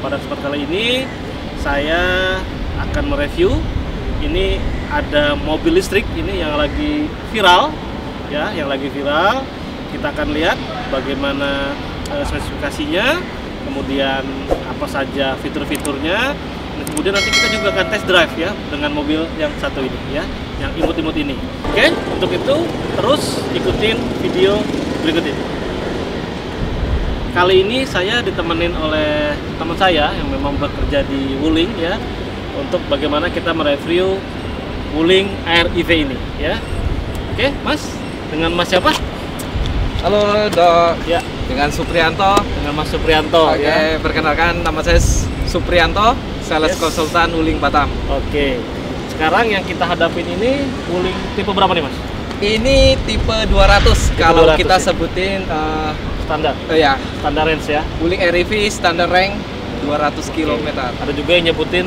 pada kesempatan kali ini saya akan mereview. Ini ada mobil listrik ini yang lagi viral, ya, yang lagi viral. Kita akan lihat bagaimana spesifikasinya, kemudian apa saja fitur-fiturnya. Kemudian nanti kita juga akan test drive ya dengan mobil yang satu ini ya, yang imut-imut ini. Oke, untuk itu terus ikutin video berikut ini. Kali ini saya ditemenin oleh teman saya yang memang bekerja di Wuling ya, untuk bagaimana kita mereview Wuling Air EV ini ya. Oke, Mas, dengan Mas siapa? Halo Dok, Ya, dengan Suprianto. dengan Mas Suprianto. Oke, Ya. perkenalkan nama saya Suprianto, sales Yes. konsultan Wuling Batam. Oke, sekarang yang kita hadapin ini Wuling tipe berapa nih Mas? Ini tipe 200 Tipe kalau 200 kita ya? sebutin Standar, ya, standar range ya. Wuling Air EV standar rank 200 km. Ada juga yang nyebutin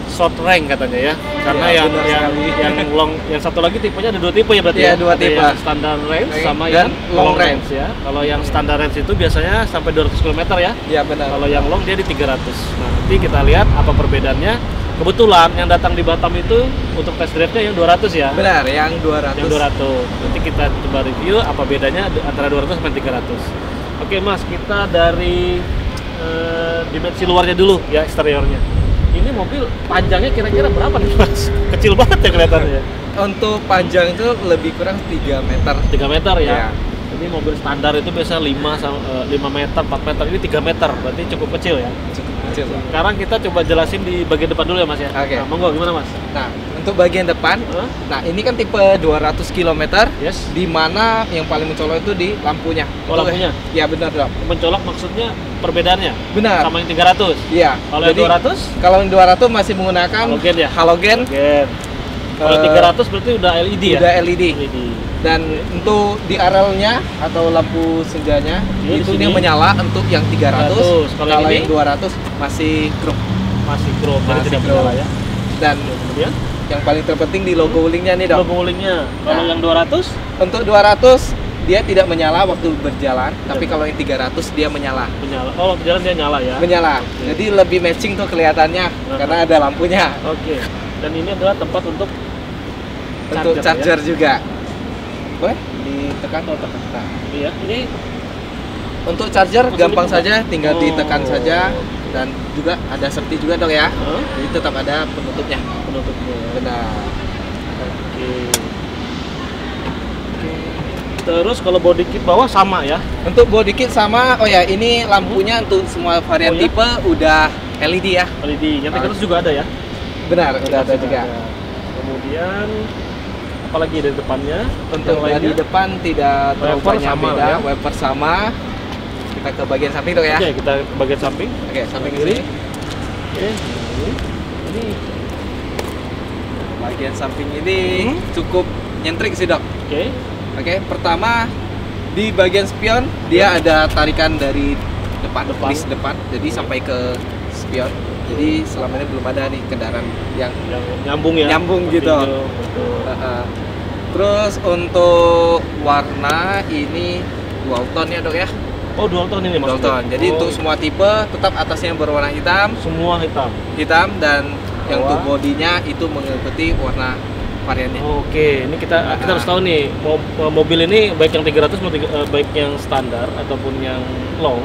short rank katanya ya, karena Ya, yang benar sekali. long, yang satu lagi tipenya ada dua tipe ya berarti Iya, ya. dua Ada tipe. yang standar range sama Dan yang long long range ya. Kalau yang standar range itu biasanya sampai 200 km ya. Ya benar. Kalau yang long dia di 300. Nah, nanti kita lihat apa perbedaannya. Kebetulan yang datang di Batam itu untuk test drive-nya yang 200 ya. Benar, yang 200. Yang 200. Nanti kita coba review apa bedanya antara 200 sama 300. Oke Mas, kita dari dimensi luarnya dulu ya, eksteriornya. Ini mobil panjangnya kira-kira berapa nih Mas? Kecil banget ya kelihatannya. Untuk panjang itu lebih kurang 3 meter. 3 meter ya. Ya. Ini mobil standar itu biasa 5 meter, 4 meter. Ini 3 meter, berarti cukup kecil ya. Cukup kecil. Sekarang kita coba jelasin di bagian depan dulu ya Mas ya. Oke. Nah, monggo gimana Mas? Nah, untuk bagian depan, Hah? nah ini kan tipe 200 km. Yes. Di mana yang paling mencolok itu di lampunya. Oh, lampunya? Ya benar Dok. Mencolok maksudnya perbedaannya Benar. sama yang 300. Iya. Kalau yang 200? Kalau yang 200 masih menggunakan Halogen ya? halogen. Halogen. Kalau 300 berarti udah LED ya? Udah LED. LED. Dan untuk di RL-nya atau lampu senjanya Iya, itu di dia sini. menyala untuk yang 300. 300. Kalau Kalau ini? yang 200 masih grup. Masih chrome, jadi Masih tidak chrome. menyala ya. Dan Kemudian yang paling terpenting di logo Wuling-nya nih Dok. logo Wuling-nya. Kalau Nah. yang 200 Untuk 200 dia tidak menyala waktu berjalan, tapi kalau yang 300 dia menyala. menyala. Oh, waktu jalan dia nyala ya. Menyala. Oke. Jadi lebih matching tuh kelihatannya karena ada lampunya. Oke. Dan ini adalah tempat untuk Untuk charger, charger juga. Boleh ditekan atau tekan. Nah, Iya, ini untuk charger Maksudnya gampang buka? saja, tinggal Oh. ditekan saja, dan juga ada safety juga Dok ya. Hah? Jadi tetap ada penutupnya. penutupnya. Benar. Oke. Oke. Terus kalau body kit bawah sama ya? Untuk body kit sama, oh ya ini lampunya untuk semua varian Oh, ya? tipe udah LED ya. LED. Yang 300 juga ada ya? Benar, udah ada juga. Kemudian apalagi dari depannya? Untuk Yang di lainnya? depan tidak terlalu Wiper banyak sama beda, lah ya. wiper sama. Kita ke bagian samping Dok ya. Oke, kita ke bagian samping. Oke, samping Kiri. kiri. Oke. Ini Bagian samping ini Hmm. cukup nyentrik sih Dok. oke. Oke, pertama di bagian spion dia ada tarikan dari depan, list depan, jadi sampai ke spion. Jadi selama ini belum ada nih kendaraan yang Yang nyambung ya. Nyambung Seperti gitu. itu, betul. Terus untuk warna ini dual tone ya Dok ya. Oh, dual tone ini Dual maksudnya. tone. Jadi Oh, untuk semua tipe tetap atasnya berwarna hitam, semua hitam. dan yang Bawah. untuk bodinya itu mengikuti warna variannya. Oke, ini kita harus tahu nih, mobil ini baik yang 300 baik yang standar ataupun yang long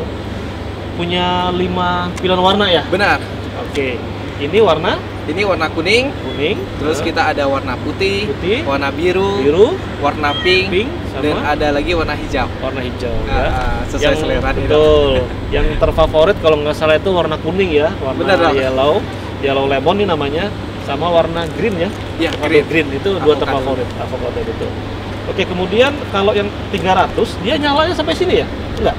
punya 5 pilihan warna ya. Benar. Oke. Ini warna Ini warna kuning, kuning, terus kita ada warna putih, putih, warna biru, biru, warna pink, pink, dan sama ada lagi warna hijau. warna hijau ya. Sesuai selera nih, Dok. Betul. Yang terfavorit kalau nggak salah itu warna kuning ya, warna Bener, Dok. yellow lemon nih namanya, sama warna green ya. Iya, Warna green itu dua Avocado. terfavorit, avocado itu. Oke, kemudian kalau yang 300 dia nyalanya sampai sini ya? Enggak.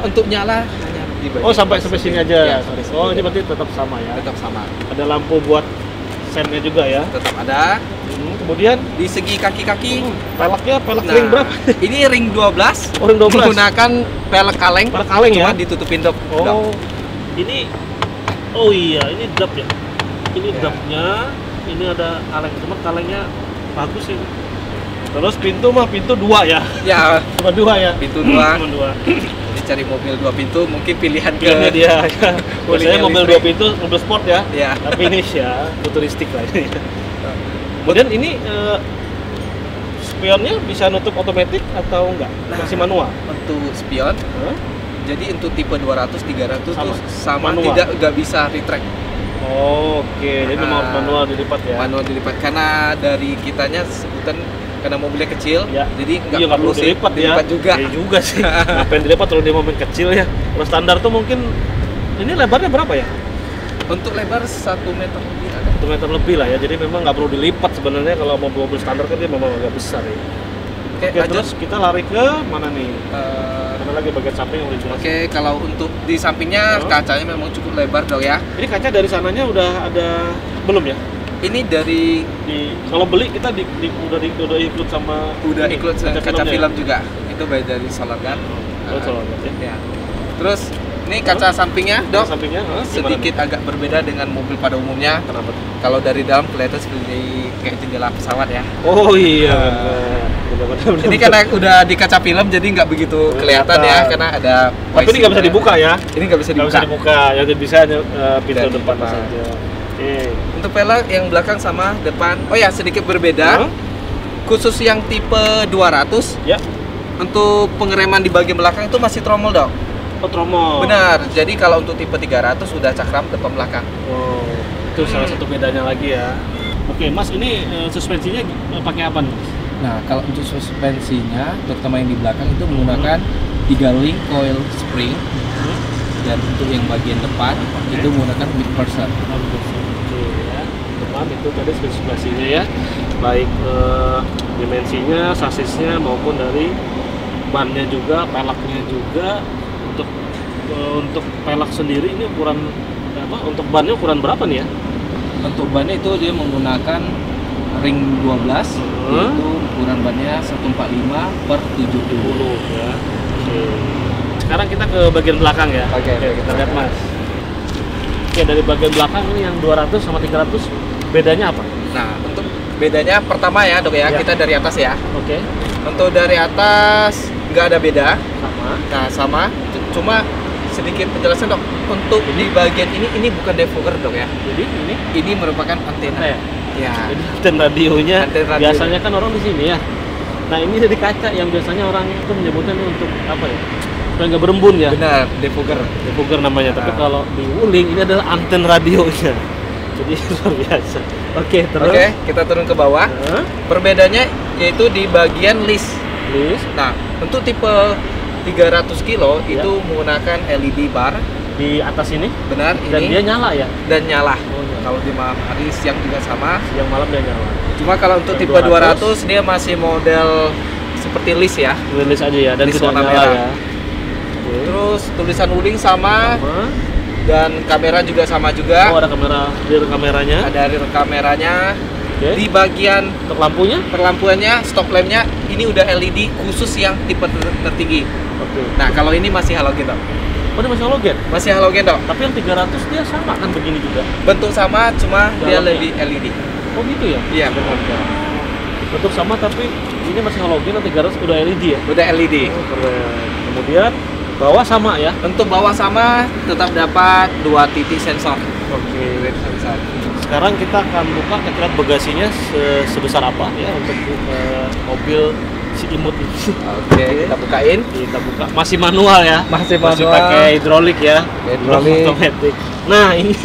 Untuk nyala hanya di bagian Oh, sampai sini aja. Ya, Sorry. sampai sini Oh, aja. ini berarti tetap sama ya. tetap sama. Ada lampu buat sennya juga ya. Tetap ada. Kemudian Di segi kaki-kaki, peleknya pelek nah, ring berapa? ini ring 12. Oh, ring 12. Menggunakan pelek kaleng. Pelek kaleng ya? Cuma ditutupin Dok. Dok. Oh, ini, oh iya, ini dub ya. Ini Ya. dubnya, ini ada kaleng, cuma kalengnya bagus ini. Terus pintu mah pintu 2 ya. Ya, Cuma 2 ya. pintu 2. Cuma 2. Dicari mobil 2 pintu, mungkin pilihan Pilihannya ke dia. Biasanya mobil 2 listrik. pintu, mobil sport ya. Ya. Tapi ini ya futuristik lah ini. Kemudian ini spionnya bisa nutup otomatis atau enggak? Masih manual? Untuk spion, Hah? jadi untuk tipe 200, 300 Sama? tuh sama Manual? nggak bisa retract. Oke, jadi memang Nah, manual dilipat ya. Manual dilipat karena dari kitanya sebutan karena mobilnya kecil, Ya. jadi Iya, nggak perlu dilipat ya. juga. Iya juga sih. Ngapain dilipat kalau dia mobil kecil ya? Kalau standar tuh mungkin ini lebarnya berapa ya? Untuk lebar 1 meter lebih ada. 1 meter lebih lah ya. Jadi memang nggak perlu dilipat sebenarnya kalau mobil-mobil standar kan dia memang agak besar ya. Oke, lanjut. Terus kita lari ke mana nih? Eh, Mana lagi bagian samping yang udah jelas. Oke, kalau untuk di sampingnya Oh. kacanya memang cukup lebar dong ya. Ini kaca dari sananya udah ada belum ya? Ini dari Kalau beli kita udah ikut sama udah ini, ikut kaca filmnya film ya? juga. Itu baik dari Solar Guard. Oh, Solar Guard ya. Ya. Terus ini kaca sampingnya, Dok. Sampingnya gimana Sedikit agak berbeda dengan mobil pada umumnya. nih? Kenapa? Kalau dari dalam kelihatan seperti kayak jendela pesawat ya. Oh iya. Benar. Ini karena udah di kaca film jadi nggak begitu kelihatan ya karena ada. Tapi ini nggak bisa dibuka ya? Ini nggak bisa Nggak dibuka. bisa dibuka, yang bisa hanya pintu Dari depan depan. saja. Oke. Untuk pelek yang belakang sama depan. Oh ya sedikit berbeda. Hah? Khusus yang tipe 200 Ya. untuk pengereman di bagian belakang itu masih tromol dong. Oh, tromol. Benar. Jadi kalau untuk tipe 300 udah cakram depan belakang. Oh, itu salah satu bedanya lagi ya. Oke, Mas, ini suspensinya pakai apa nih? Nah, kalau untuk suspensinya, terutama yang di belakang itu menggunakan 3 link coil spring, dan untuk yang bagian depan itu menggunakan McPherson. Oke ya. Depan itu tadi suspensinya ya. Baik dimensinya, sasisnya maupun dari bannya juga, peleknya juga. Untuk pelek sendiri ini ukuran apa? Untuk bannya ukuran berapa nih ya? Untuk bannya itu dia menggunakan ring 12, yaitu ukuran bannya 145 per 70. Ya. Oke. Sekarang kita ke bagian belakang ya. Oke, Kita lihat Mas. Oke, dari bagian belakang ini yang 200 sama 300 bedanya apa? Nah, untuk bedanya pertama ya, Dok ya, Ya. kita dari atas ya. Oke. Untuk dari atas nggak ada beda. Sama. Nah, sama. Cuma sedikit penjelasan, Dok. Untuk di bagian ini bukan defogger, Dok ya. Jadi ini Ini merupakan antena. ya. Ya. Jadi anten radionya Anten radio. biasanya kan orang di sini ya. Nah, ini dari kaca yang biasanya orang itu menyebutnya ini untuk apa ya? Supaya nggak berembun ya. Benar, defogger. Defogger namanya. Tapi Nah. kalau di Wuling ini adalah anten radionya. Jadi luar biasa. Oke, terus. Oke, kita turun ke bawah. Hah? Perbedaannya yaitu di bagian list. List Nah, untuk tipe 300 kilo Ya. itu menggunakan LED bar. di atas ini Benar, dan ini dia nyala ya. dan nyala. Oh, nyala. Kalau di malam hari, siang juga sama. Siang malam dia nyala. Cuma kalau untuk Yang tipe 200 dia masih model seperti list ya. Rilis aja ya dan List tidak warna nyala merah. ya. Oke. Terus tulisan Wuling sama Sama. dan kamera juga sama juga. Oh, ada kamera, rear kameranya. Ada rear kameranya. Oke. Di bagian Untuk lampunya? perlampuannya, stop lampnya ini udah LED khusus yang tipe tertinggi. Oke. Nah, kalau ini masih halogen, Dok. Oh, ini masih halogen. Masih halogen, Dok. Tapi yang 300 dia sama kan begini juga. Bentuk sama, cuma dia Dalamnya? lebih LED. Oh, gitu ya. Iya, benar. Bentuk sama tapi ini masih halogen, yang 300 udah LED ya. Udah LED. Oh, keren. Kemudian bawah sama ya. Untuk bawah sama, tetap dapat 2 titik sensor. Oke. Red sensor. Sekarang kita akan buka kita lihat bagasinya sebesar apa ya untuk mobil si imut ini. Oke, kita bukain. Kita buka, masih manual ya. Masih Masih manual. pakai hidrolik ya. Hidrolik. Otomatis. Nah, ini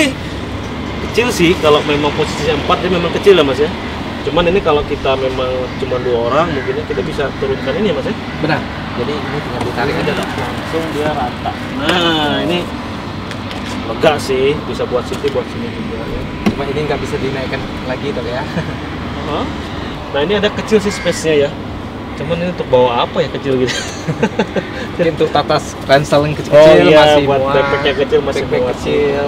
kecil sih kalau memang posisinya 4 dia memang kecil ya Mas ya. Cuman ini kalau kita memang cuma 2 orang mungkin kita bisa turunkan ini ya Mas ya. Benar. Jadi ini tinggal ditarik aja, Dok. Langsung dia rata. Nah, ini lega sih, bisa buat sini buat sini juga ya. Cuma ini nggak bisa dinaikkan lagi, Dok ya. Nah, ini ada kecil sih space-nya ya. Cuman ini untuk bawa apa ya kecil gitu. Mungkin untuk tatas ransel yang Oh kecil-kecil iya, masih buat muat. backpack-nya kecil masih Backpack muat. kecil.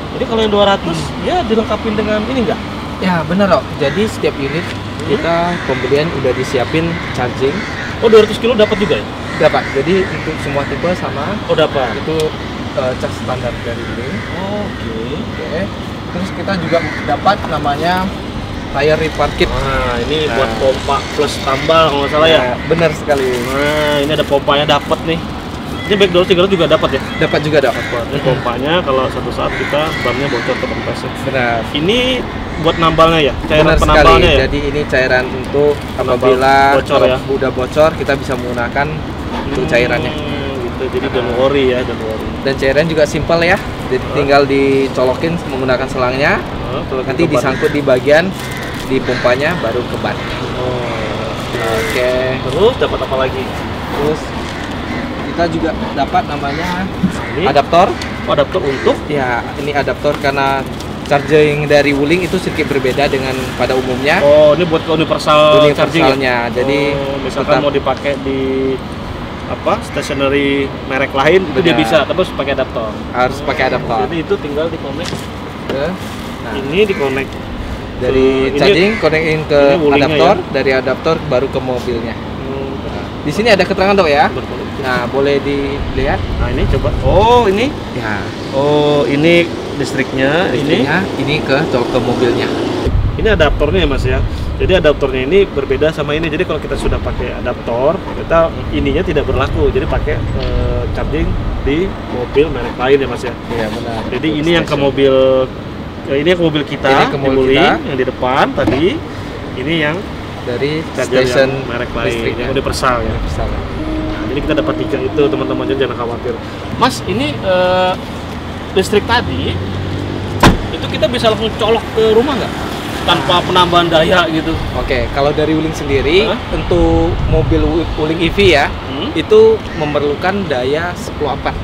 Jadi kalau yang 200 ya dilengkapin dengan ini enggak? Ya, benar, Dok. Jadi setiap unit kita pembelian udah disiapin charging. Oh, 200 kilo dapat juga ya? Dapat. Jadi untuk semua tipe sama. Oh, dapat. Itu charge standar dari ini. Oke. Oke. Terus kita juga dapat namanya tire repair kit. Nah, ini Nah. buat pompa plus tambal kalau nggak salah ya. Nah, benar sekali. Nah, ini ada pompanya dapat nih. Ini back door 300 juga dapat ya. Dapat juga dapat. Ini pompanya kalau suatu saat kita bannya bocor ke kempesin. Benar. Ini buat nambalnya ya, cairan Benar sekali. penambalnya ya. Jadi ini cairan untuk Penambal apabila bocor kalau ya. udah bocor kita bisa menggunakan untuk cairannya. Gitu. Jadi don't worry ya, don't worry. Dan cairan juga simpel ya. Jadi tinggal dicolokin menggunakan selangnya. Kalau Nanti kita disangkut di bagian di pompanya baru ke ban. Oh. Oke. Terus dapat apa lagi? Terus kita juga dapat namanya Ini adaptor. adaptor untuk Ya, ini adaptor karena charging dari Wuling itu sedikit berbeda dengan pada umumnya. oh, ini buat ke universal charging ya? Universalnya. Jadi misalkan tetap mau dipakai di apa stationery merek lain itu dia Benar. bisa, terus pakai adaptor. harus pakai adaptor. Jadi itu tinggal di connect. Nah, Ini di connect dari ini- charging connectin ke ini Wulingnya adaptor, dari adaptor baru ke mobilnya. Hmm, Di sini ada keterangan dok ya. berconnect. Nah, boleh dilihat. Nah ini coba. Oh ini. Ya, Oh ini listriknya. listriknya ini ke mobilnya. Ini adaptornya ya mas ya. Jadi adaptornya ini berbeda sama ini. Jadi kalau kita sudah pakai adaptor, kita ininya tidak berlaku. Jadi pakai charging di mobil merek lain ya mas ya. Iya benar. Jadi ini yang ke mobil, ini yang ke mobil kita, Ini ke mobil di Wuling, kita. yang di depan tadi. Ini yang Dari charger station yang merek lain, listriknya. yang universal ya. Universal. Nah, jadi kita dapat 3 itu teman-teman, jadi jangan khawatir. Mas, ini listrik tadi itu kita bisa langsung colok ke rumah nggak? Tanpa penambahan daya gitu. Oke, kalau dari Wuling sendiri Hah? untuk mobil Wuling EV ya, itu memerlukan daya 10 ampere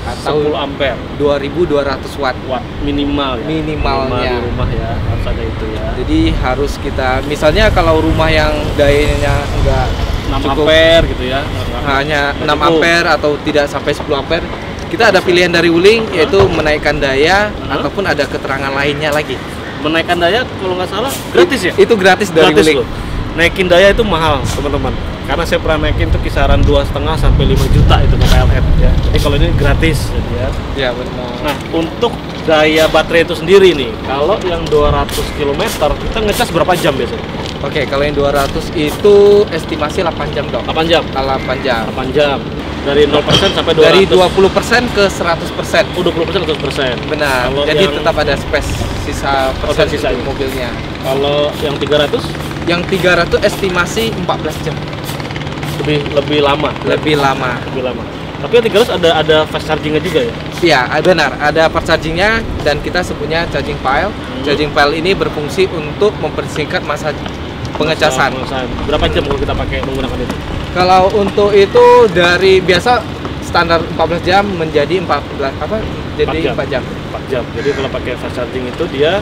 atau 10 ampere 2200 watt watt minimal ya. minimalnya. Minimal di rumah ya, harus ada itu ya. Jadi harus kita, misalnya kalau rumah yang dayanya enggak 6 cukup, ampere gitu ya. hanya 6 Cukup. ampere atau tidak sampai 10 ampere, kita ada pilihan dari Wuling yaitu menaikkan daya ataupun ada keterangan lainnya lagi. Menaikkan daya kalau nggak salah gratis ya? Itu gratis dari Gratis Wuling. loh. Naikin daya itu mahal teman-teman. Karena saya pernah naikin tuh kisaran 2,5 sampai 5 juta itu ke PLN ya. Jadi kalau ini gratis jadi ya. Ya benar. Nah, untuk daya baterai itu sendiri nih, kalau yang 200 km kita ngecas berapa jam biasanya? Oke, kalau yang 200 itu estimasi 8 jam dok. 8 jam. 8 jam. 8 jam. Dari 0% sampai 200. Dari 20% ke 100%. Oh, 20% atau 100%. Benar. Kalau Jadi yang- tetap ada space sisa Oh, persen sisa untuk ini. mobilnya. Kalau yang 300 Yang 300 estimasi 14 jam. lebih lama. Lebih lama. Lebih lama. Tapi yang 300 ada fast chargingnya juga ya? Iya, benar. Ada fast chargingnya dan kita sebutnya charging pile. Charging pile ini berfungsi untuk mempersingkat masa pengecasan. Berapa jam kalau kita pakai menggunakan itu? Kalau untuk itu dari biasa standar 14 jam menjadi 14 apa? Jadi 4 jam. 4 jam. Jadi kalau pakai fast charging itu dia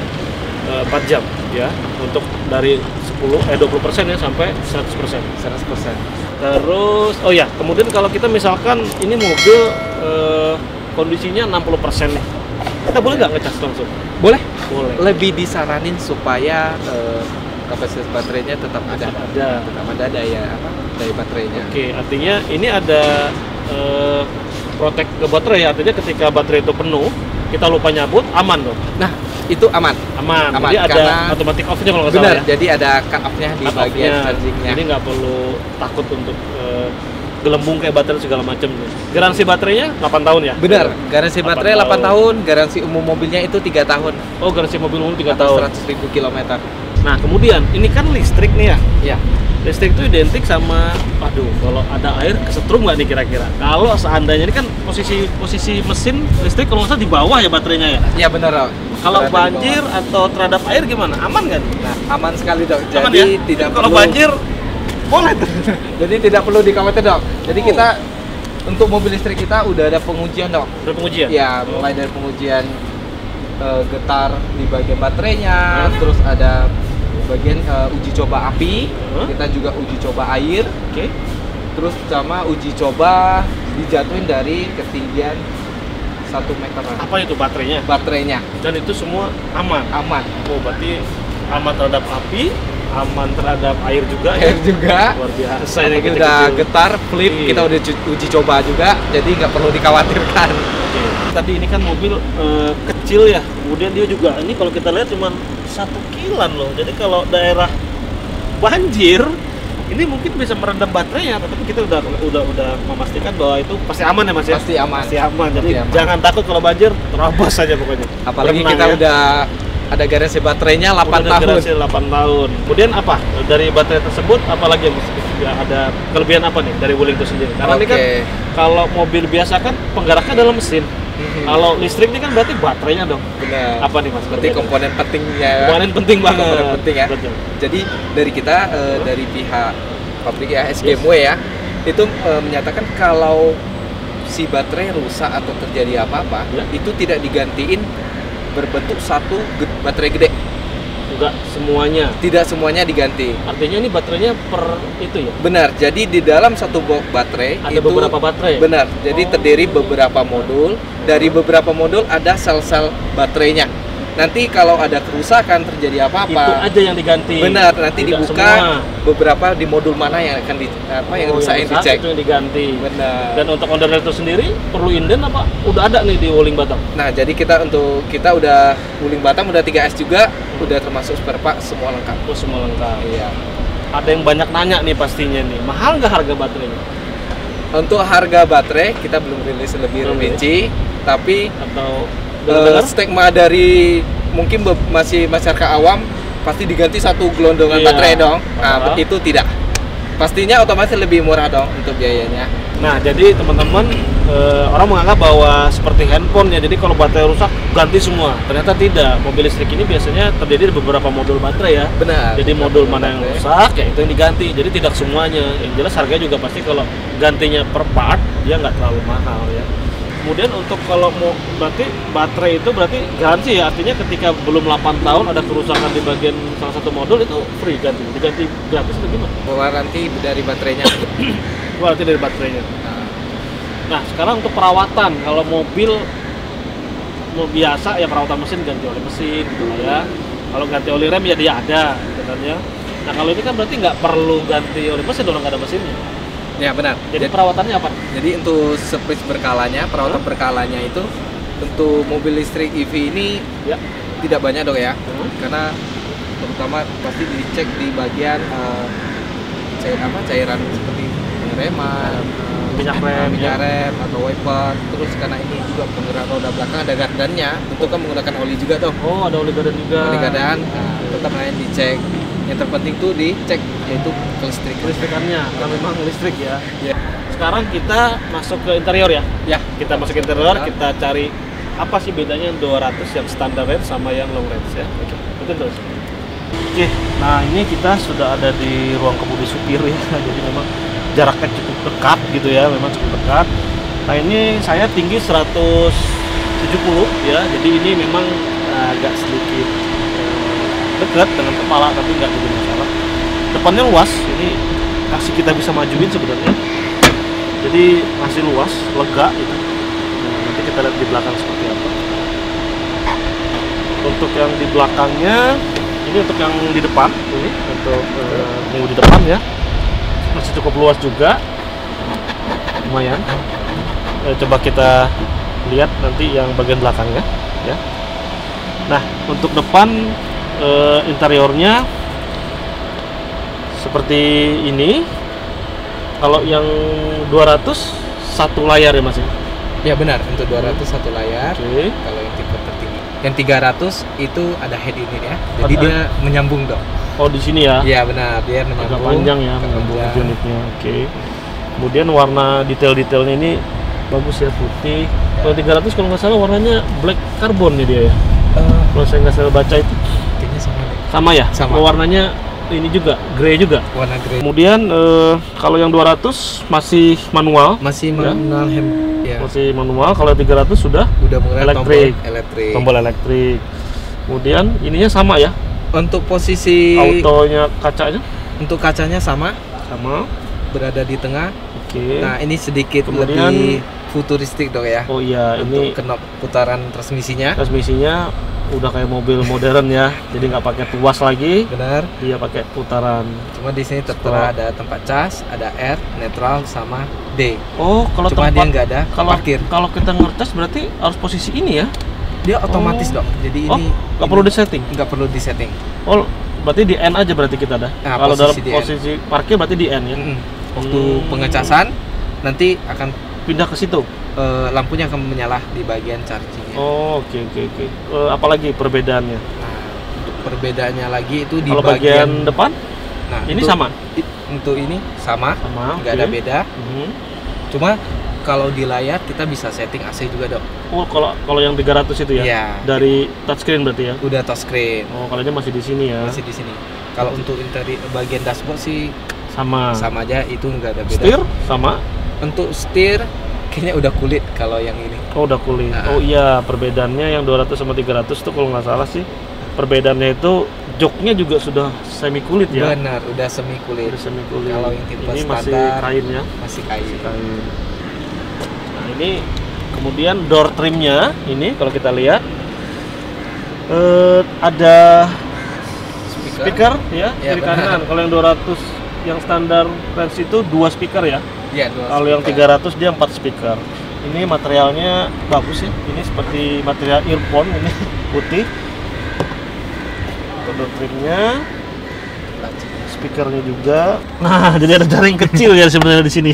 4 jam ya untuk dari 20% ya sampai 100%. 100%. Terus oh ya, kemudian kalau kita misalkan ini mobil kondisinya 60% nih. Kita boleh nggak ngecas langsung? Boleh. Boleh. Lebih disaranin supaya kapasitas baterainya tetap ada. Ada. Tetap ada daya daya baterainya. Oke, artinya ini ada protek ke baterai, artinya ketika baterai itu penuh, kita lupa nyabut, aman dong. Nah, itu aman. Aman. Aman, Jadi ada karena- automatic off-nya kalau nggak salah Benar. ya. Jadi ada cut off-nya di Cut bagian off-nya. chargingnya. Jadi nggak perlu takut untuk gelembung kayak baterai segala macam. Garansi baterainya 8 tahun ya? Benar. Garansi 8 baterai 8 tahun, garansi umum mobilnya itu 3 tahun. Oh, garansi mobil umum 3 Atau tahun. 100.000 kilometer. Nah, kemudian ini kan listrik nih ya. Ya. Listrik itu identik sama, aduh, kalau ada air kesetrum nggak nih kira-kira? Kalau seandainya ini kan posisi mesin listrik kalau nggak salah di bawah ya baterainya ya. Ya benar, Dok. Kalau Berada di banjir bawah. atau terhadap air gimana? Aman nggak nih? Nah, aman sekali, Dok. Aman Jadi ya? tidak Kalau perlu banjir boleh tuh. Jadi tidak perlu dikhawatir, Dok. Jadi Oh. kita untuk mobil listrik kita udah ada pengujian, Dok. Udah pengujian? Ya, mulai dari pengujian getar di bagian baterainya, Hmm. terus ada bagian uji coba api, Hmm. kita juga uji coba air, Oke. terus sama uji coba dijatuhin dari ketinggian 1 meter Apa itu baterainya? baterainya Dan itu semua aman. aman. Oh, berarti aman terhadap api, aman terhadap air juga ya. Air juga. Luar biasa ini Ini kita udah kecil. getar, flip, Iya. kita udah uji coba juga, jadi nggak perlu dikhawatirkan. Oke. Tadi ini kan mobil kecil ya, kemudian dia juga ini kalau kita lihat cuma 1 kilan loh. Jadi kalau daerah banjir ini mungkin bisa merendam baterainya, tapi kita udah memastikan bahwa itu pasti aman ya Mas ya. Pasti aman. Pasti aman. Jadi Pasti aman. jangan takut kalau banjir, terobos saja pokoknya. Apalagi Tenang kita ya. udah ada garansi baterainya 8 Udah tahun. garansi 8 tahun. Kemudian apa? Dari baterai tersebut apalagi yang ya, ada kelebihan apa nih dari Wuling itu sendiri? Karena ini kan Oke. kalau mobil biasa kan penggeraknya dalam mesin. Kalau listrik ini kan berarti baterainya dong. Benar. Apa nih Mas? Berarti komponen pentingnya. Komponen penting banget. Komponen penting ya. Betul. Jadi dari kita dari pihak pabrik ya SGMW ya itu menyatakan kalau si baterai rusak atau terjadi apa-apa Ya. itu tidak digantiin berbentuk satu baterai gede. Enggak semuanya. Tidak semuanya diganti. Artinya ini baterainya per itu ya. Benar. Jadi di dalam satu box baterai Ada itu beberapa baterai. benar. Jadi Oh. terdiri beberapa modul. Dari beberapa modul ada sel-sel baterainya. Nanti kalau ada kerusakan terjadi Itu apa-apa, aja yang diganti. benar nanti Tidak dibuka semua. beberapa di modul mana yang akan yang Oh, rusak yang rusak dicek. itu yang diganti. Benar. Dan untuk ondel itu sendiri perlu inden apa? Udah ada nih di Wuling Batam. Nah, jadi kita udah Wuling Batam udah 3S juga, udah termasuk spare part semua lengkap. Oh, semua lengkap. Iya. Ada yang banyak nanya nih pastinya nih. Mahal nggak harga baterainya? Untuk harga baterai kita belum rilis lebih Belum rinci, tapi Atau dengar? stigma dari mungkin masih masyarakat awam pasti diganti satu gelondongan Iya. baterai dong. Nah, Padahal- itu tidak. Pastinya otomatis lebih murah dong untuk biayanya. Nah, jadi teman-teman orang menganggap bahwa seperti handphone ya. Jadi kalau baterai rusak ganti semua. Ternyata tidak. Mobil listrik ini biasanya terdiri dari beberapa modul baterai ya. Benar. Jadi modul mana yang Baterai. rusak ya itu yang diganti. Jadi tidak semuanya. Yang jelas harganya juga pasti kalau gantinya per part dia nggak terlalu mahal ya. Kemudian untuk kalau mau berarti baterai itu berarti garansi ya, artinya ketika belum 8 tahun ada kerusakan di bagian salah satu modul itu free diganti gratis atau gimana? Waranti dari baterainya. Berarti dari baterainya. Nah sekarang untuk perawatan, kalau mobil biasa ya perawatan mesin ganti oli mesin gitu lah ya. Kalau ganti oli rem ya dia ada gitu kan ya. Nah kalau ini kan berarti nggak perlu ganti oli mesin dong, nggak ada mesinnya. Ya benar. Jadi perawatannya apa? Jadi untuk service berkalanya, perawatan berkalanya itu untuk mobil listrik EV ini Ya. tidak banyak dong ya, Hmm. karena terutama pasti dicek di bagian cairan seperti pengereman, Minyak rem, minyak ya. rem atau wiper. Terus karena ini juga penggerak roda belakang ada gardannya, tentu kan menggunakan oli juga tuh. Oh ada oli gardan juga. Oli gardan, tetap lain dicek. Yang terpenting tuh dicek yaitu kelistrikan. Listrikannya, karena memang listrik ya. Ya. Sekarang kita masuk ke interior ya. Ya. Kita masuk ke interior, Ya. kita cari apa sih bedanya yang 200 yang standar range sama yang long range ya. Oke, betul terus. Oke, nah ini kita sudah ada di ruang kemudi supir ya. Jadi memang jaraknya cukup dekat gitu ya, memang cukup dekat. Nah ini saya tinggi 170 ya. Jadi ini memang agak sedikit dekat dengan kepala tapi nggak jadi masalah. Depannya luas, ini kasih kita bisa majuin sebenarnya. Jadi masih luas, lega gitu. Nah, nanti kita lihat di belakang seperti apa. Untuk yang di belakangnya, ini untuk yang di depan, ini untuk pengemudi depan ya, masih cukup luas juga, lumayan. Coba kita lihat nanti yang bagian belakangnya, ya. Nah, untuk depan interiornya seperti ini. Kalau yang 200 satu layar ya Mas ya? Ya benar, untuk 200 satu layar. Oke. Kalau yang tipe tertinggi. Yang 300 itu ada head unit ya. Jadi Ada. dia menyambung dong. Oh di sini ya? Iya benar, dia menyambung. Agak panjang ya, agak menyambung panjang. unitnya. Oke. Kemudian warna detail-detailnya ini bagus ya, putih. Kalau 300 kalau nggak salah warnanya black carbon nih dia ya. Kalau saya nggak salah baca itu Kayaknya sama deh. sama ya. Sama. Oh, warnanya ini juga grey juga. Warna grey. Kemudian kalau yang 200 masih manual. Masih Ya. manual hem. Ya. Masih manual. Kalau 300 sudah Udah mulai elektrik. tombol elektrik. tombol elektrik. Kemudian ininya sama ya. Untuk posisi Autonya kacanya untuk kacanya sama, sama. berada di tengah. Oke. Nah, ini sedikit Kemudian- lebih futuristik dong ya. Oh iya, Untuk ini knob putaran transmisinya. transmisinya udah kayak mobil modern ya. Jadi nggak pakai tuas lagi, Benar. dia pakai putaran. Cuma di sini tertera ada tempat cas, ada R, neutral sama D. Oh, kalau Cuma dia tempat nggak ada kalau parkir. kalau kita ngertes berarti harus posisi ini ya. Dia otomatis Oh. dong. Jadi Oh, ini nggak perlu disetting. nggak perlu disetting. Oh, berarti di N aja berarti kita ada. Nah, Kalau dalam posisi di N. posisi parkir berarti di N ya. Waktu pengecasan nanti akan Pindah ke situ. lampunya akan menyala di bagian chargingnya. Oh, oke. Apalagi perbedaannya? Nah, untuk perbedaannya lagi itu di Kalau bagian depan nah, ini untuk- sama. Untuk ini sama, Sama. nggak oke. ada beda. Mhm. Cuma kalau di layar kita bisa setting AC juga dok. Oh, kalau yang 300 itu ya. Iya. Dari touchscreen berarti ya. Udah touchscreen Oh, kalau ini masih di sini ya. masih di sini. Kalau untuk interior bagian dashboard sih Sama. sama aja, itu nggak ada beda. Setir sama. Untuk setir kayaknya udah kulit kalau yang ini. Oh, udah kulit. Nah. Oh iya, perbedaannya yang 200 sama 300 tuh kalau nggak salah sih perbedaannya itu joknya juga sudah semi kulit ya. Benar, udah semi kulit. Udah semi kulit. Kalau yang tipe ini masih standar kain ya. masih kain. Kain. Nah, ini kemudian door trimnya ini kalau kita lihat ada speaker ya, Ya, kiri benar. kanan. Kalau yang 200 yang standar range itu 2 speaker ya. Iya, dua Kalau yang speaker. 300 dia 4 speaker. Ini materialnya bagus ya. Ini seperti material earphone ini putih. Door trimnya, speakernya juga. Nah, jadi ada jaring kecil ya sebenarnya di sini.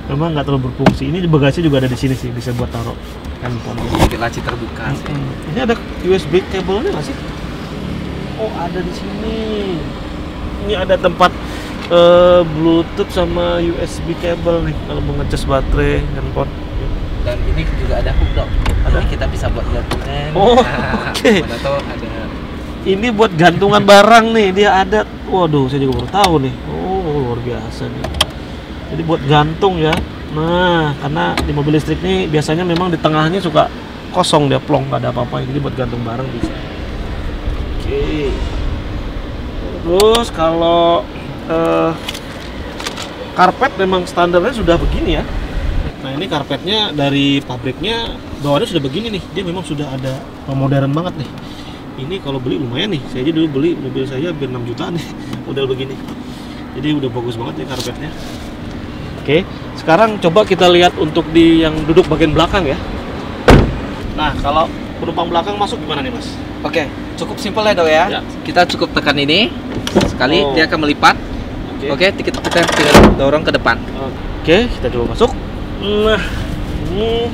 Memang nggak terlalu berfungsi. Ini bagasi juga ada di sini sih, bisa buat taruh handphone. Jadi laci terbuka sih. Ini ada USB kabelnya nggak sih? Oh, ada di sini. Ini ada tempat Bluetooth sama USB kabel nih kalau mau ngecas baterai handphone. Dan ini juga ada hook dok. Ada? Ini kita bisa buat gantungan. Oh, Nah, oke. mana tahu ada. Ini buat gantungan barang nih, dia ada. Waduh, saya juga baru tahu nih. Oh, luar biasa nih. Jadi buat gantung ya. Nah, karena di mobil listrik nih biasanya memang di tengahnya suka kosong dia plong, nggak ada apa-apa. Jadi buat gantung barang bisa. Oke. Terus kalau karpet memang standarnya sudah begini ya. Nah, ini karpetnya dari pabriknya bawaannya sudah begini nih. Dia memang sudah ada modern banget nih. Ini kalau beli lumayan nih. Saya aja dulu beli mobil saya hampir 6 jutaan nih model begini. Jadi udah bagus banget nih karpetnya. Oke, sekarang coba kita lihat untuk di yang duduk bagian belakang ya. Nah, kalau penumpang belakang masuk gimana nih, Mas? Oke, cukup simpel ya dok ya. Ya. Kita cukup tekan ini sekali, Oh. dia akan melipat. Oke, kita tinggal dorong ke depan. Oke, kita coba masuk. Nah, ini.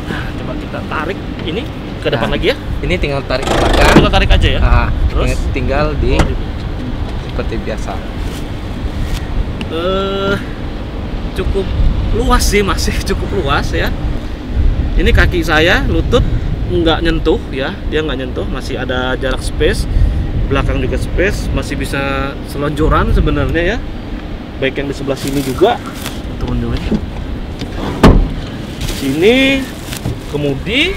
Nah, coba kita tarik ini ke depan Nah. lagi ya. Ini tinggal tarik ke belakang. Kita tarik aja ya. Nah, Terus? tinggal di Oh, seperti biasa. Cukup luas sih, masih cukup luas ya. Ini kaki saya, lutut nggak nyentuh ya, dia nggak nyentuh, masih ada jarak space. Belakang juga space, masih bisa selonjoran sebenarnya ya. Baik yang di sebelah sini juga. Turun dulu ya. Sini, kemudi,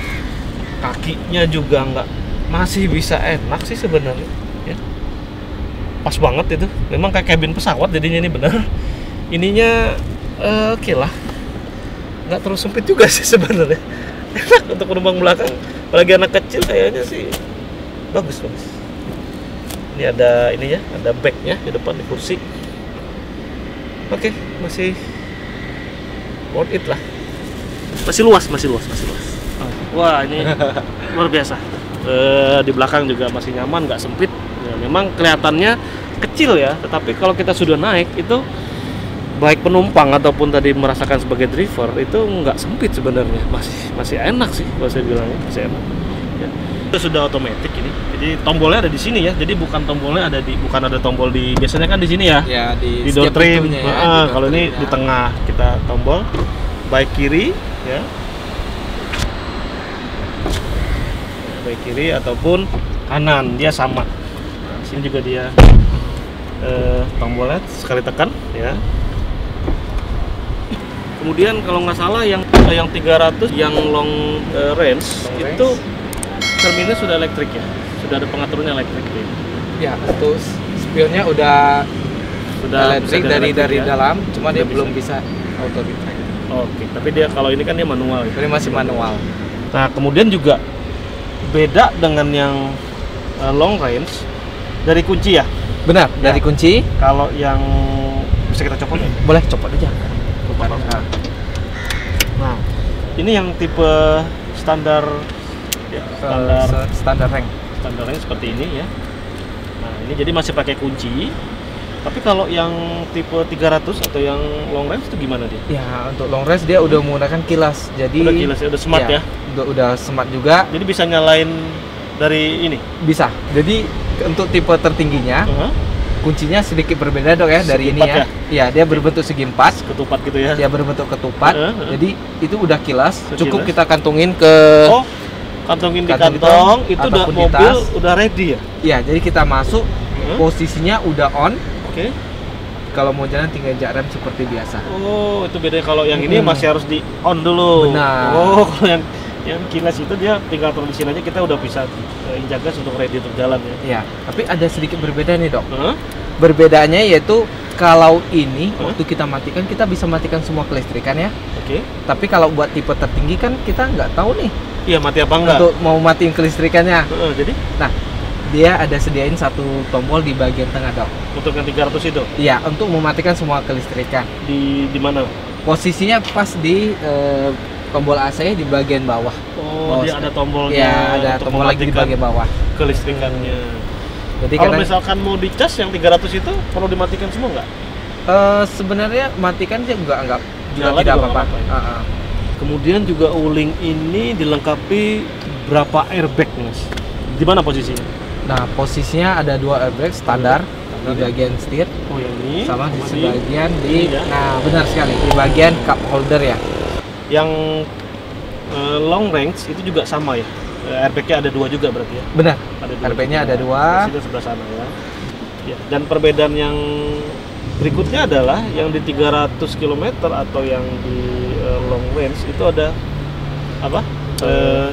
kakinya juga nggak, masih bisa enak sih sebenarnya. Ya. Pas banget itu, memang kayak kabin pesawat jadinya ini bener. Ininya oke lah, nggak terlalu sempit juga sih sebenarnya. Enak untuk penumpang belakang, apalagi anak kecil kayaknya sih bagus. Ini ada ininya, ada backnya di depan di kursi. Oke, masih worth it lah. Masih luas. Wah, ini luar biasa. Di belakang juga masih nyaman, nggak sempit. Ya, memang kelihatannya kecil ya, tetapi kalau kita sudah naik itu baik penumpang ataupun tadi merasakan sebagai driver itu nggak sempit sebenarnya, masih enak sih kalau saya bilangnya, masih enak. Ya. Itu sudah otomatis ini, jadi tombolnya ada di sini ya, jadi bukan ada tombol di biasanya kan di sini ya, Ya, di door setiap trim. pintunya ya, Nah, di door kalau ini trimnya. di tengah kita tombol baik kiri ya, baik kiri ataupun kanan dia sama. Nah, sini juga dia tombolnya sekali tekan ya. Kemudian kalau nggak salah yang 300 yang long range itu cerminnya sudah elektrik ya, sudah ada pengaturannya elektrik ya. Ya, untuk spionnya udah elektrik bisa dari elektrik ya. dalam, cuma dia Udah belum bisa auto retract. Oke, tapi dia kalau ini kan dia manual ya. Ini masih manual. Nah, kemudian juga beda dengan yang long range dari kunci ya. Benar, dari kunci. Kalau yang bisa kita copot ya? Boleh copot aja. Nah, ini yang tipe standar ya, Standar rank. standarnya seperti ini ya. Nah, ini jadi masih pakai kunci. Tapi kalau yang tipe 300 atau yang long range itu gimana dia? Ya, untuk long range dia udah menggunakan kilas. Jadi Udah kilas ya, udah smart ya. Udah smart juga. Jadi bisa nyalain dari ini. Bisa. Jadi untuk tipe tertingginya kuncinya sedikit berbeda dok ya dari Segi ini empat ya. Iya, dia berbentuk segi empat. Ketupat gitu ya. Dia berbentuk ketupat. Jadi itu udah kilas. Sekilas. Cukup kita kantungin ke Oh, kantongin di Kantong kantong, itu udah ataupun di mobil tas. udah ready ya. Iya, jadi kita masuk posisinya udah on. Oke. Kalau mau jalan tinggal injak rem seperti biasa. Oh, itu bedanya kalau yang ini masih harus di on dulu. Benar. Oh, kalau yang kilas itu dia tinggal turun di sini aja kita udah bisa injak gas untuk ready untuk jalan ya. Iya, tapi ada sedikit berbeda nih dok. Hah? Berbedanya yaitu kalau ini waktu kita matikan kita bisa matikan semua kelistrikan ya. Oke. Tapi kalau buat tipe tertinggi kan kita nggak tahu nih Iya, mati apa enggak? untuk mau matiin kelistrikannya. Jadi Nah, dia ada sediain satu tombol di bagian tengah dok. untuk yang 300 itu Iya, untuk mematikan semua kelistrikan. di mana? Posisinya pas di tombol AC di bagian bawah. Oh, dia ada tombolnya. Iya, ada untuk tombol lagi di mematikan bagian bawah. kelistrikannya. Jadi Kalau kadang misalkan mau dicas yang 300 itu perlu dimatikan semua nggak? sebenarnya matikan dia juga Nyala tidak juga apa-apa. nggak apa-apa ya? Kemudian juga Wuling ini dilengkapi berapa airbag, Mas? Di mana posisinya? Nah, posisinya ada 2 airbag standar di ya? bagian setir Oh, yang ini sama di sama sebagian ini di ya? nah benar sekali di bagian cup holder ya. Yang long range itu juga sama ya? Airbagnya ada 2 juga berarti ya? Benar. Ada Airbagnya juga. ada 2. Di situ sebelah sana ya. Ya, dan perbedaan yang berikutnya adalah yang di 300 km atau yang di long range itu ada apa?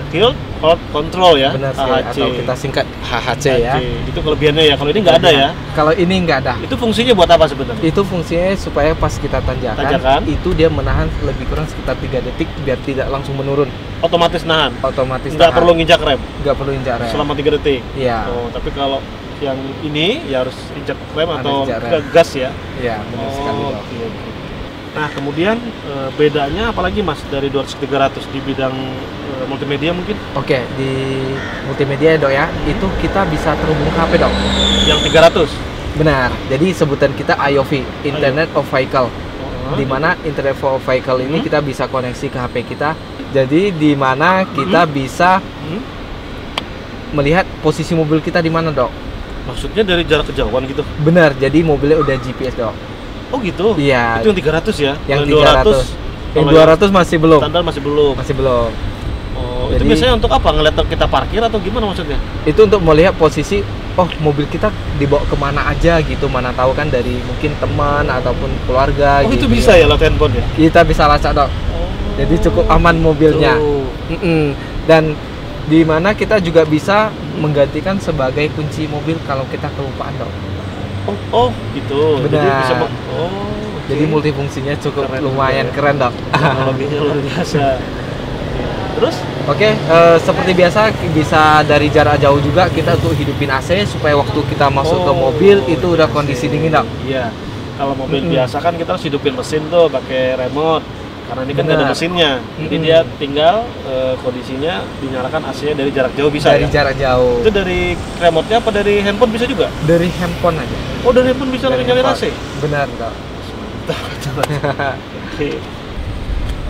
Tilt hold control ya, Benar sekali. AHC. Atau kita singkat HHC ya. Itu kelebihannya ya. Kalau ini nggak ada ya. Kalau ini nggak ada. Itu fungsinya buat apa sebenarnya? Itu fungsinya supaya pas kita tanjakan, itu dia menahan lebih kurang sekitar 3 detik biar tidak langsung menurun. Otomatis nahan. Otomatis Nggak tahan. perlu nginjak rem Nggak perlu injak rem. selama 3 detik. Iya. Oh, tapi kalau yang ini ya harus injak rem Harus atau injak rem. ke gas ya. Iya, benar sekali dok. Oke. Nah, kemudian bedanya apalagi Mas dari 200 ke 300 di bidang multimedia mungkin? Oke, di multimedia dok ya, itu kita bisa terhubung ke HP dok. Yang 300? Benar. Jadi sebutan kita IOV, Internet of Vehicle. Oh, Di mana Internet of Vehicle ini Hmm. kita bisa koneksi ke HP kita. Jadi di mana kita bisa melihat posisi mobil kita di mana dok. Maksudnya dari jarak kejauhan gitu? Benar. Jadi mobilnya udah GPS dok. Oh gitu? Iya. Itu yang 300 ya? Yang Kalau 300. Yang kalau 200 masih belum. standar masih belum. Masih belum. Oh, itu Jadi- biasanya untuk apa? Ngeliat kita parkir atau gimana maksudnya? Itu untuk melihat posisi, oh mobil kita dibawa kemana aja gitu, mana tahu kan dari mungkin teman ataupun keluarga. Oh, itu gitu bisa ya lewat handphone ya? Kita bisa lacak dok. Jadi cukup aman mobilnya. Tuh. Dan di mana kita juga bisa menggantikan sebagai kunci mobil kalau kita kelupaan dok. Oh, gitu. Jadi Benar. bisa oke. Jadi multifungsinya cukup Keren lumayan juga ya. keren dok. Teknologinya luar biasa. Terus? Oke, seperti biasa bisa dari jarak jauh juga kita untuk hidupin AC supaya waktu kita masuk ke mobil itu udah kondisi dingin dok. Iya. Kalau mobil biasa kan kita harus hidupin mesin tuh pakai remote. Karena ini kan nggak ada Benar. mesinnya. Jadi dia tinggal kondisinya dinyalakan AC-nya dari jarak jauh bisa Dari ya? jarak jauh. Itu dari remote-nya apa dari handphone bisa juga? Dari handphone aja. Oh, dari handphone bisa Dari nyalain handphone. AC? Benar dok. Oke.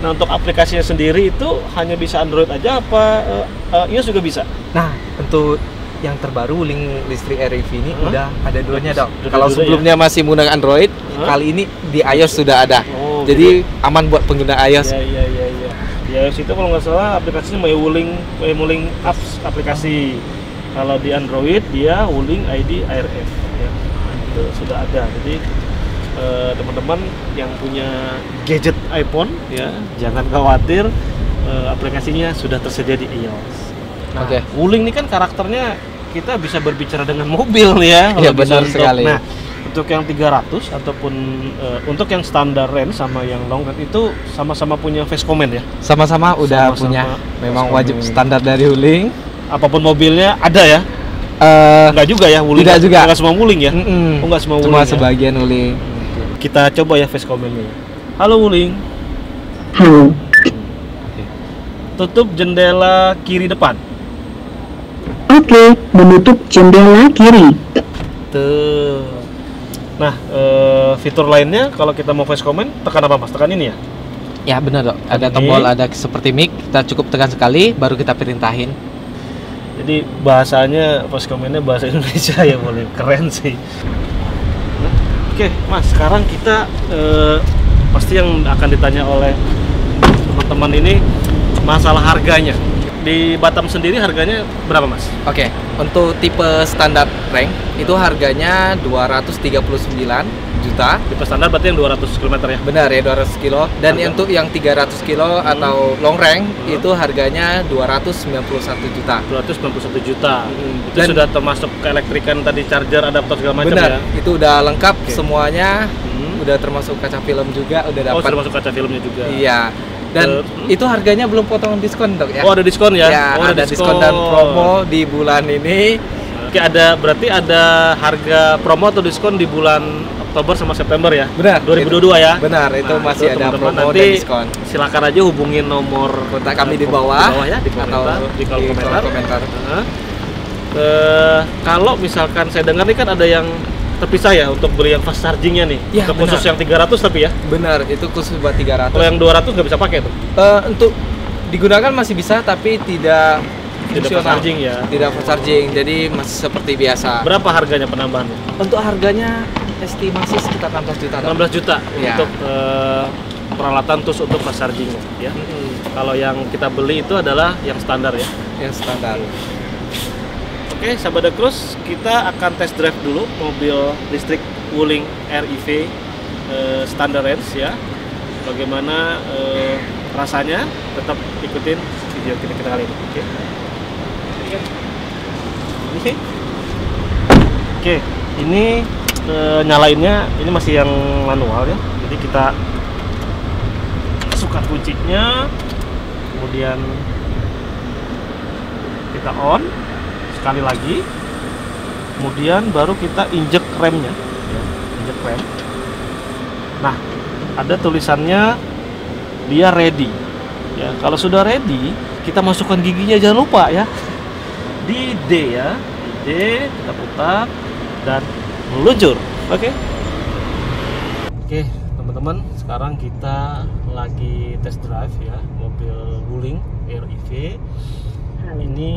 Nah, untuk aplikasinya sendiri itu hanya bisa Android aja apa iOS juga bisa? Nah, untuk yang terbaru Wuling listrik REV ini udah ada duanya dok. Udah Kalau dua-duanya sebelumnya masih menggunakan Android, kali ini di iOS sudah ada. Oh, Jadi aman buat pengguna iOS. Iya. Di iOS itu kalau nggak salah aplikasinya Wuling Apps aplikasi. Kalau di Android dia Wuling ID ARF ya. Itu sudah ada. Jadi teman-teman yang punya gadget iPhone ya, jangan khawatir, aplikasinya sudah tersedia di iOS. Nah, Oke. Wuling ini kan karakternya kita bisa berbicara dengan mobil ya. Iya, kalau benar bisa sekali. Nah, untuk yang 300 ataupun untuk yang standar range sama yang long range itu sama-sama punya face comment ya. Sama-sama udah Sama-sama punya. Memang Mas wajib Komeng. standar dari Wuling. apapun mobilnya ada ya? Enggak juga ya, Wuling? Tidak juga. Enggak semua Wuling ya? Oh, enggak semua Cuma Wuling sebagian Wuling. Kita coba ya face comment-nya. Halo Wuling. Halo. Tutup jendela kiri depan. Oke, menutup jendela kiri. Tuh. Nah, fitur lainnya kalau kita mau voice comment, tekan apa Mas? Tekan ini ya? Ya benar dok. Ada Ini. tombol, ada seperti mic. Kita cukup tekan sekali, baru kita perintahin. Jadi bahasanya voice comment-nya bahasa Indonesia ya, boleh keren sih. Oke, Mas, sekarang kita pasti yang akan ditanya oleh teman-teman ini masalah harganya. Di Batam sendiri harganya berapa Mas? Oke, untuk tipe standar rank itu harganya 239 juta. Tipe standar berarti yang 200 km ya? Benar ya, 200 kilo. Dan Harga? untuk yang 300 kilo atau long rank itu harganya 291 juta. 291 juta. Itu Dan- sudah termasuk keelektrikan tadi, charger, adaptor segala macam Benar, ya? itu udah lengkap Oke. semuanya. Hmm. Udah termasuk kaca film juga, udah Oh, dapat. sudah masuk kaca filmnya juga. Iya. Dan itu harganya belum potong diskon dok ya. Oh, ada diskon ya? Ya, Oh, ada diskon dan promo di bulan ini. Oke, berarti ada harga promo atau diskon di bulan Oktober sama September ya? Benar. 2022 ya? Benar, itu Nah, masih ada teman-teman promo nanti dan diskon. Silakan aja hubungin nomor Kontak kami di bawah, ya, di komentar, atau di kolom komentar. komentar. Nah, kalau misalkan saya dengar nih kan ada yang terpisah ya untuk beli yang fast chargingnya nih. Ya, Untuk khusus benar. yang 300 tapi ya. Benar, itu khusus buat 300. Kalau yang 200 nggak bisa pakai tuh. Untuk digunakan masih bisa tapi tidak Tidak fast fungsional. charging ya. Tidak fast charging, jadi masih seperti biasa. Berapa harganya penambahannya? Untuk harganya estimasi sekitar 16 juta. Dok. 16 juta Ya. untuk peralatan tools untuk fast chargingnya ya. Kalau yang kita beli itu adalah yang standar ya. Yang standar. Oke, sahabat The Cruise, kita akan test drive dulu mobil listrik Wuling REV standar range ya. Bagaimana rasanya? Tetap ikutin video kita kali ini. Oke. Oke, ini nyalainnya ini masih yang manual ya. Jadi kita masukkan kuncinya, kemudian kita on sekali lagi, kemudian baru kita injek remnya ya, injek rem. Nah, ada tulisannya dia ready ya. Kalau sudah ready, kita masukkan giginya, jangan lupa ya, di D ya, di D kita putar dan meluncur. Oke, teman-teman, sekarang kita lagi test drive ya mobil Wuling REV. Ini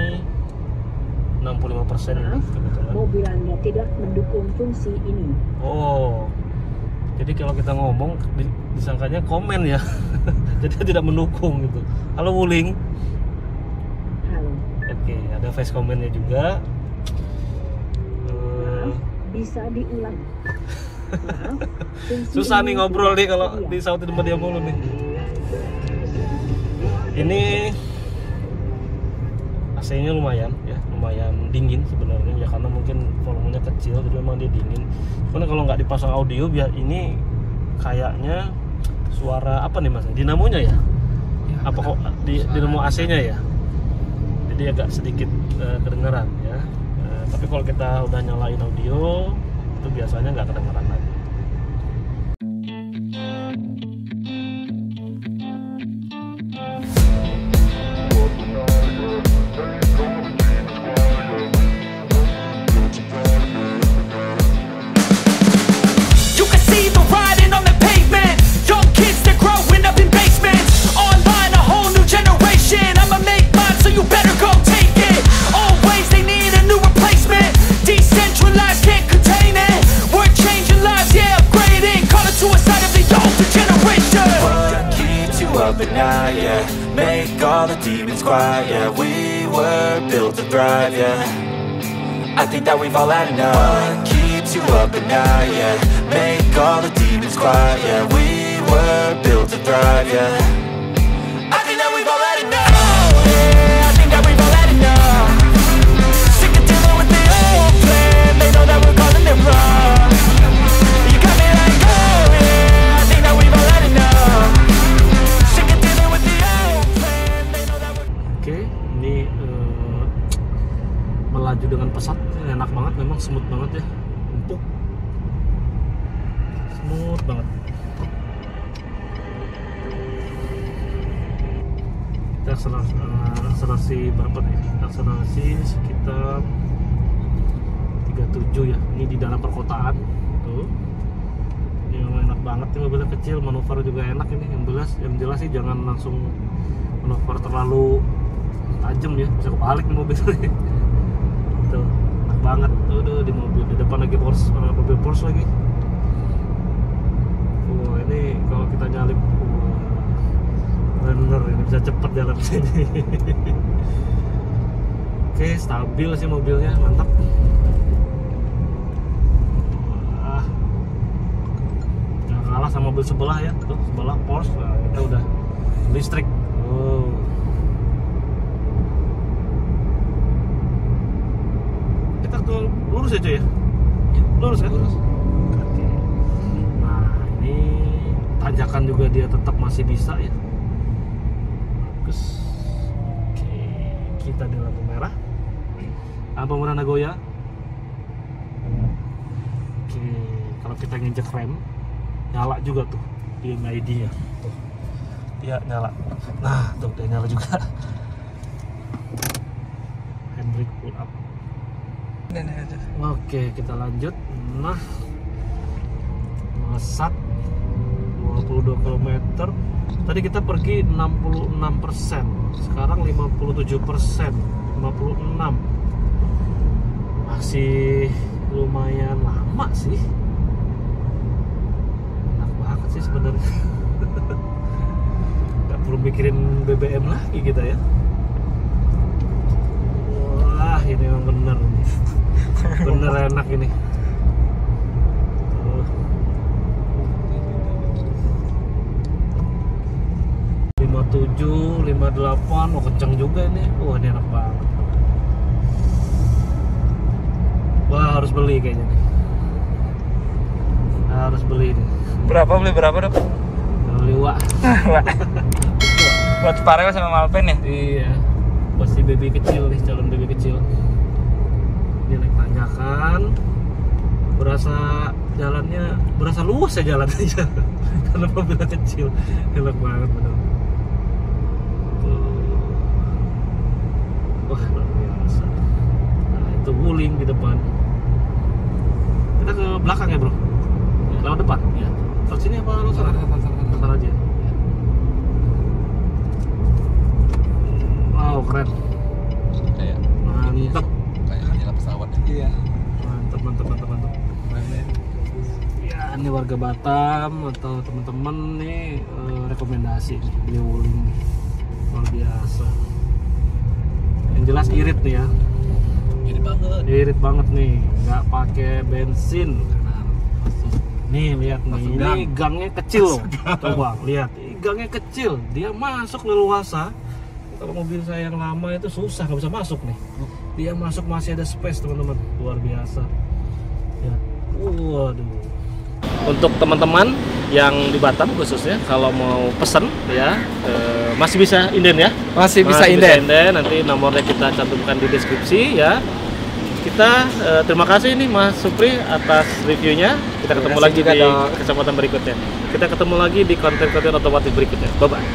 65% ini kebetulan. Mobil Anda tidak mendukung fungsi ini. Oh, jadi kalau kita ngomong disangkanya komen ya. Jadi tidak mendukung gitu. Halo Wuling. Halo. Oke, ada voice comment-nya juga. Bisa diulang. Maaf, fungsi Susah ini nih ngobrol nih kalau tidak disautin sama dia mulu nih. Ini AC-nya lumayan ya, lumayan dingin sebenarnya ya, karena mungkin volumenya kecil jadi memang dia dingin. Karena kalau nggak dipasang audio biar ini kayaknya suara apa nih Mas? Dinamonya ya? Apa kok dinamo AC-nya ya? Jadi agak sedikit kedengeran ya. Tapi kalau kita udah nyalain audio itu biasanya nggak kedengeran lagi. You can see the writing on the pavement. Young kids, they're growing up in basements. Online, a whole new generation. I'ma make mine, so you better go take it. Always, they need a new replacement. Decentralized, can't contain it. We're changing lives, yeah, upgrading. Call it suicide of the older generation. What keeps you up at night, yeah? Make all the demons quiet, yeah. We were built to thrive, yeah. I think that we've all had enough. What keeps you up at night, yeah? Make all the demons quiet, yeah. We were built to thrive, yeah. I think that we've all had enough. Oh, yeah, I think that we've all had enough. Sick of dealing with the old plan. They know that we're calling it wrong. You got me like, oh, yeah, I think that we've all had enough. Sick of dealing with the old plan. They know that we're Oke, ini melaju dengan pesat. Ini enak banget, memang smooth banget ya, empuk, smooth banget. Kita akselerasi berapa nih? Akselerasi sekitar 37 ya. Ini di dalam perkotaan tuh. Ini memang enak banget nih, mobilnya kecil, manuver juga enak ini. Yang jelas sih jangan langsung manuver terlalu tajam ya, bisa kebalik nih mobilnya. Tuh, enak banget. Tuh di mobil di depan lagi Porsche, mobil Porsche lagi. Ini kalau kita nyalip bener ini bisa cepet jalan sini. Oke, stabil sih mobilnya, mantap. Wah, jangan kalah sama mobil sebelah ya, tuh sebelah Porsche. Nah, kita udah listrik. Oh. Kita tuh lurus ya cuy ya? Lurus kan? Lurus. Oke. Nah ini tanjakan juga dia tetap masih bisa ya. Bagus. Oke, kita di lampu merah. Lampu merah Nagoya. Oke, kalau kita nginjek rem, nyala juga tuh di ID-nya. Tuh, dia nyala. Nah, tuh dia nyala juga. Handbrake pull up. Oke, kita lanjut. Nah, melesat 22 km. Tadi kita pergi 66%, sekarang 57%, 56. Masih lumayan lama sih. Enak banget sih sebenarnya. Gak perlu mikirin BBM lagi kita ya. Wah, ini memang bener nih. Bener enak ini. Tuh. 57, 58, oh kenceng juga ini. Wah, ini enak banget. Wah, harus beli kayaknya nih. Harus beli nih. Beli berapa dok? Beli wak. Buat Pareo sama Malpen ya? Iya. Pasti baby kecil nih, calon baby kecil. Dia naik tanjakan, berasa jalannya berasa luas ya jalan aja. Karena mobilnya kecil, enak banget bener. Wah, luar biasa. Nah, itu guling di depan. Kita ke belakang ya bro? Lewat depan? Iya. Lewat sini apa lewat sana? Ntar aja. Wow, keren. Kayak Mantep. kayak jalan pesawat. Iya. Mantep. Ya, ini warga Batam atau teman-teman nih rekomendasi beli Wuling luar biasa. Yang jelas irit nih ya. Irit banget nih, nggak pakai bensin. Nih lihat nih, ini gangnya kecil. Coba lihat, gangnya kecil. Dia masuk leluasa. Kalau mobil saya yang lama itu susah, nggak bisa masuk nih. Dia masuk masih ada space teman-teman, luar biasa. Ya, waduh. Untuk teman-teman yang di Batam khususnya, kalau mau pesen ya masih bisa inden ya. Masih bisa inden. Nanti nomornya kita cantumkan di deskripsi ya. Kita terima kasih nih Mas Supri atas reviewnya. Kita ketemu lagi di kesempatan berikutnya. Kita ketemu lagi di konten-konten otomotif berikutnya. Bye bye.